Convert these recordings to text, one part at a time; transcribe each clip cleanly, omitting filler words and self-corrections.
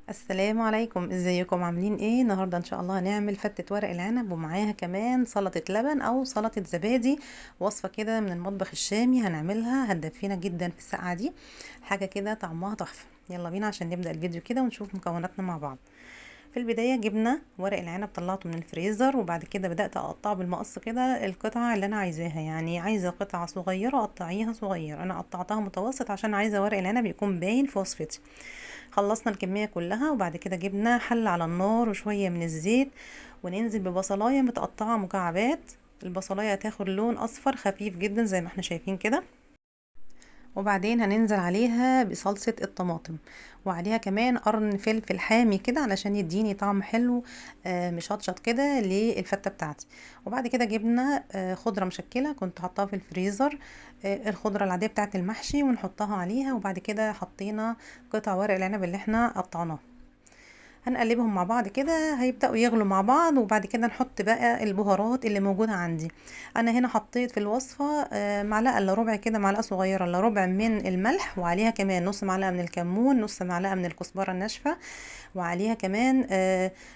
السلام عليكم، ازيكم عاملين ايه؟ النهارده ان شاء الله هنعمل فتة ورق العنب ومعاها كمان سلطة لبن او سلطة زبادي. وصفة كده من المطبخ الشامي هنعملها، هتدفينا جدا في السقعة دي. حاجة كده طعمها تحفة. يلا بينا عشان نبدأ الفيديو كده ونشوف مكوناتنا مع بعض. في البداية جبنا ورق العنب، طلعته من الفريزر وبعد كده بدأت اقطعه بالمقص كده القطع اللي انا عايزاها. يعني عايزة قطعة صغيرة قطعيها صغير، انا قطعتها متوسط عشان عايزة ورق العنب يكون باين في وصفتي. خلصنا الكمية كلها وبعد كده جبنا حل على النار وشوية من الزيت، وننزل ببصلاية متقطعة مكعبات. البصلاية هتاخد لون اصفر خفيف جدا زي ما احنا شايفين كده. وبعدين هننزل عليها بصلصة الطماطم، وعليها كمان قرن فلفل حامي كده علشان يديني طعم حلو مشطشط كده للفتة بتاعتي. وبعد كده جبنا خضرة مشكلة كنت حطاها في الفريزر، الخضرة العادية بتاعت المحشي، ونحطها عليها. وبعد كده حطينا قطع ورق العنب اللي احنا قطعناه. هنقلبهم مع بعض كده، هيبدأوا يغلوا مع بعض. وبعد كده نحط بقى البهارات اللي موجودة عندي. انا هنا حطيت في الوصفة معلقة الا ربع كده، معلقة صغيرة الا ربع من الملح، وعليها كمان نص معلقة من الكمون، نص معلقة من الكزبرة الناشفة، وعليها كمان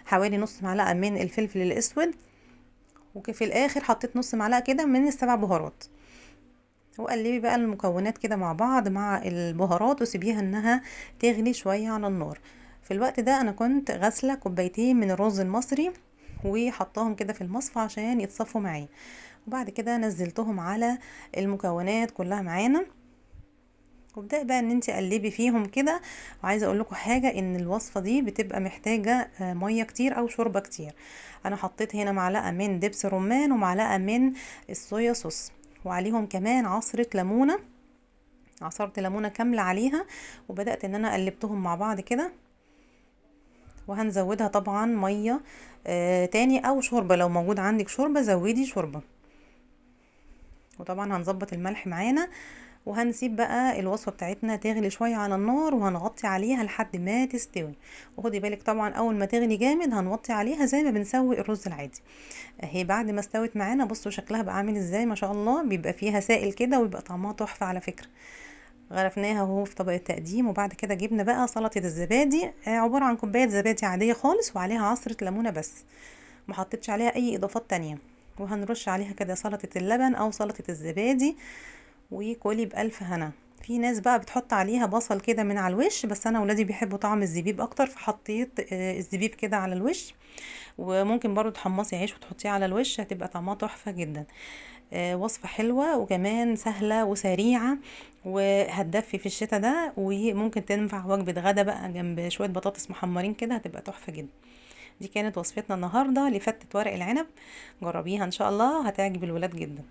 حوالي نص معلقة من الفلفل الاسود. وفي الاخر حطيت نص معلقة كده من السبع بهارات. وقلبي بقى المكونات كده مع بعض مع البهارات وسيبيها انها تغلي شوية على النار. في الوقت ده انا كنت غاسلة كوبايتين من الرز المصري وحطاهم كده في المصفى عشان يتصفوا معايا. وبعد كده نزلتهم على المكونات كلها معانا. وابدأي بقى ان انت قلبي فيهم كده. وعايزه اقول لكم حاجه، ان الوصفه دي بتبقى محتاجه ميه كتير او شوربه كتير. انا حطيت هنا معلقه من دبس رمان ومعلقه من الصويا صوص، وعليهم كمان عصره ليمونه. عصرت ليمونه كامله عليها، وبدات ان انا قلبتهم مع بعض كده. وهنزودها طبعا ميه تاني او شوربه، لو موجود عندك شوربه زودي شوربه. وطبعا هنظبط الملح معانا. وهنسيب بقى الوصفة بتاعتنا تغلي شوية على النار، وهنغطي عليها لحد ما تستوي. وخدي بالك طبعا اول ما تغلي جامد هنوطي عليها زي ما بنسوي الرز العادي. اهي بعد ما استوت معانا بصوا شكلها بقى عامل ازاي، ما شاء الله، بيبقى فيها سائل كده ويبقى طعمها تحفة على فكرة. غرفناها اهو في طبق التقديم. وبعد كده جبنا بقى سلطة الزبادي، عبارة عن كوباية زبادي عادية خالص وعليها عصرة ليمونة بس، ما حطيتش عليها اي اضافات تانية. وهنرش عليها كده سلطة اللبن او سلطة الزبادي. وكلي بألف هنا. في ناس بقى بتحط عليها بصل كده من على الوش، بس انا ولادي بيحبوا طعم الزبيب اكتر فحطيت الزبيب كده على الوش. وممكن برضو تحمصي عيش وتحطيه على الوش، هتبقى طعمها تحفة جدا. وصفة حلوة وكمان سهلة وسريعة، وهتدفي في الشتاء ده، وممكن تنفع وجبة غدا بقى جنب شوية بطاطس محمرين كده، هتبقى تحفة جدا. دي كانت وصفتنا النهاردة لفتة ورق العنب. جربيها ان شاء الله، هتعجب الولاد جدا.